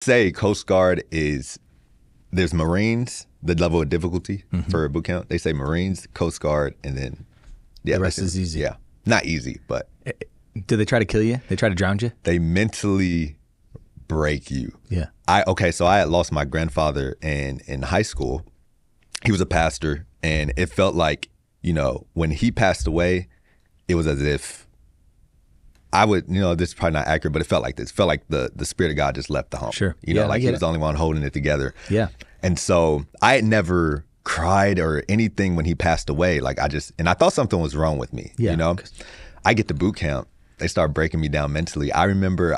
Say Coast Guard there's Marines, the level of difficulty for a boot camp. They say Marines, Coast Guard, and then the rest is easy. Yeah, not easy, but do they try to kill you? They try to drown you? They mentally break you. Yeah. So I had lost my grandfather in high school. He was a pastor, and it felt like, when he passed away, it was as if this is probably not accurate, but it felt like this. It felt like the Spirit of God just left the home. Sure. He was the only one holding it together. Yeah. And so I had never cried or anything when he passed away. And I thought something was wrong with me. Yeah. I get to boot camp. They start breaking me down mentally. I remember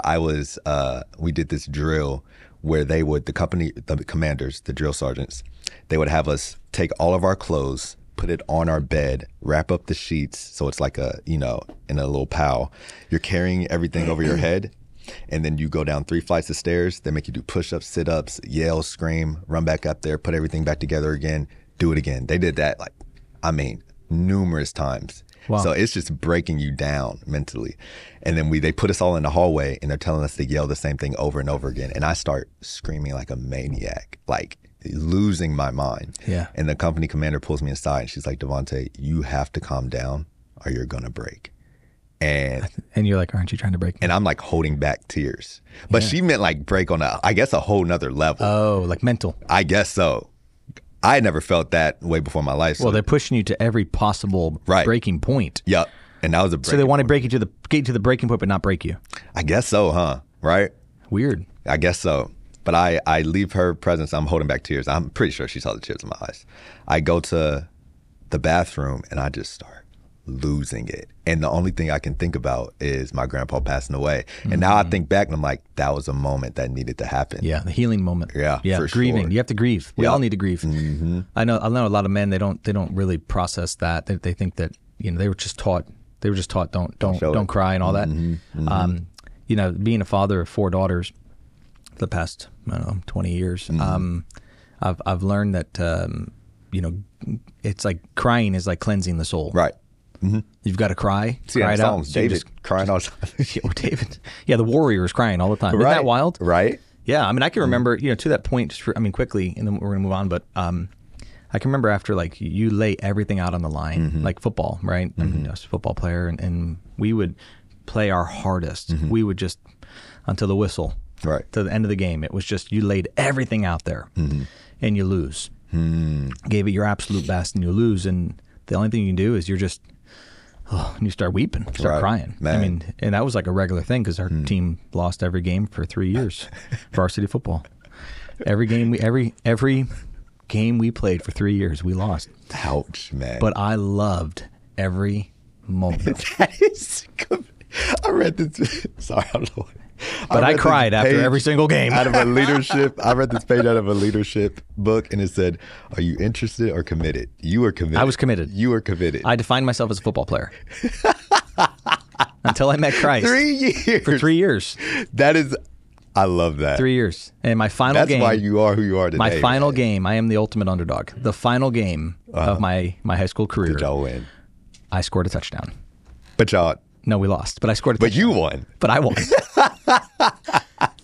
we did this drill where the commanders, the drill sergeants, they would have us take all of our clothes, put it on our bed, wrap up the sheets so it's like in a little pile. You're carrying everything over your head, and then you go down 3 flights of stairs. They make you do push-ups, sit-ups, yell, scream, run back up there, put everything back together again, do it again. They did that numerous times. Wow. So it's just breaking you down mentally. And then they put us all in the hallway, and they're telling us to yell the same thing over and over again. And I start screaming like a maniac, like losing my mind. Yeah. And the company commander pulls me aside, and she's like, "Devante, you have to calm down or you're going to break." And you're like, "Aren't you trying to break me?" And I'm like holding back tears. But she meant like break on a whole nother level. Oh, like mental. I guess so. I had never felt that way before in my life. So well, they're pushing you to every possible breaking point. Yep. And that was a breaking So they want to point. get you to the breaking point, but not break you. I guess so, huh? Right? Weird. I guess so. But I leave her presence. I'm holding back tears. I'm pretty sure she saw the tears in my eyes. I go to the bathroom and I just start losing it. And the only thing I can think about is my grandpa passing away. And now I think back and I'm like, that was a moment that needed to happen. Yeah, the healing moment. Yeah, for grieving. sure. You have to grieve. We all need to grieve. Mm-hmm. I know a lot of men, they don't really process that. They think that, they were just taught don't cry and all that. Mm-hmm. Mm-hmm. Being a father of 4 daughters for the past 20 years, I've learned that it's like crying is like cleansing the soul. Right. Mm-hmm. You've got to cry it out. David crying all the time. David. Yeah, the warrior is crying all the time. Isn't that wild? Right. Yeah, I can remember, to that point, quickly, and then we're going to move on, but I can remember after, you lay everything out on the line, like football, right? Mm-hmm. I mean, I was a football player, and we would play our hardest. Mm-hmm. We would just, until the whistle, right to the end of the game, it was just, you laid everything out there, and you lose. Gave it your absolute best, and you lose, and the only thing you can do is you're just, and you start weeping, start crying. Man. And that was like a regular thing because our team lost every game for 3 years, varsity football. Every game we played for 3 years, we lost. Ouch, man. But I loved every moment. That is good. I read this. Sorry, I don't know. But I cried after every single game. Out of a leadership, I read this page out of a leadership book, and it said, "Are you interested or committed?" You were committed. I was committed. You were committed. I defined myself as a football player until I met Christ. 3 years. For 3 years. That is, I love that. 3 years. And my final game. That's why you are who you are today. My final game, I am the ultimate underdog. The final game of my high school career. Did y'all win? I scored a touchdown. But y'all. No, we lost, but I scored a touchdown. But you won. But I won.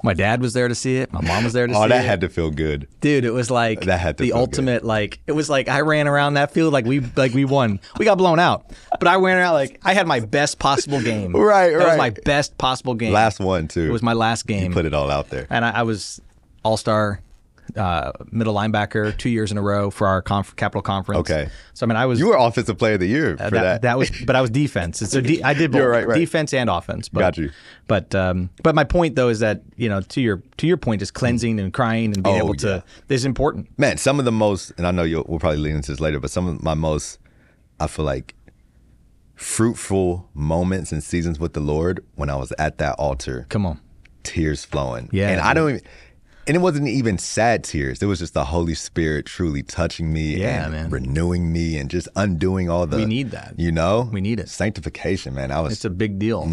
My dad was there to see it. My mom was there to see it. Oh, that had to feel good. Dude, it was like the ultimate, good. It was like I ran around that field like we won. We got blown out. But I ran out like I had my best possible game. Right. That was my best possible game. Last one, too. It was my last game. You put it all out there. And I was all-star middle linebacker 2 years in a row for our Capital Conference. Okay. So I was. You were Offensive Player of the Year for that. But I was defense. So I did both right. defense and offense. But, Got you. But my point though is that to your point is cleansing and crying and being able to is important. Man, some of the most, and I know we'll probably lean into this later, but some of my most, I feel like, fruitful moments and seasons with the Lord when I was at that altar. Come on. Tears flowing. Yeah. And I don't even. And it wasn't even sad tears. It was just the Holy Spirit truly touching me and renewing me and just undoing all the... We need that. You know? We need it. Sanctification, man. It's a big deal.